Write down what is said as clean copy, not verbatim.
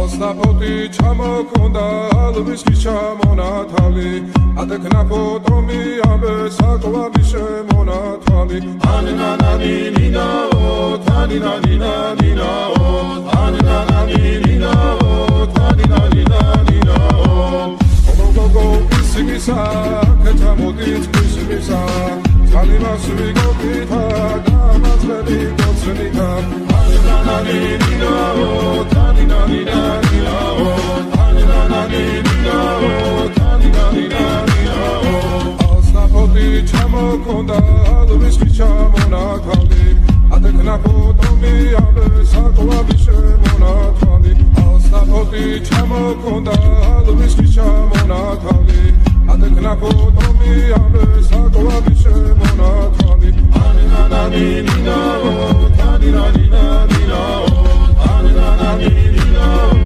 ასნაფოთი ჩამოქონდა ალვისკი ჩამონათალი ატექნა ფოტომი ამე საკვარი შემონათალი ანინანანინინაო თანინანინანინაო ანინანანინინაო თანინანინანინაო გოგოგო ისიგისა ქეთამოდით ისიგისა Kalima suvigo pita, damas veli gocenita. Aninananina o, taninanina o, aninananina o, taninanina o. Asnapoti chamo konda, alviski chamo nakali. Atekna potomi abe sakwa bishemo nakali. Asnapoti chamo konda, alviski chamo nakali. Atekna potomi abe sakwa bishemo nakali. Aninananina o, taninanina o.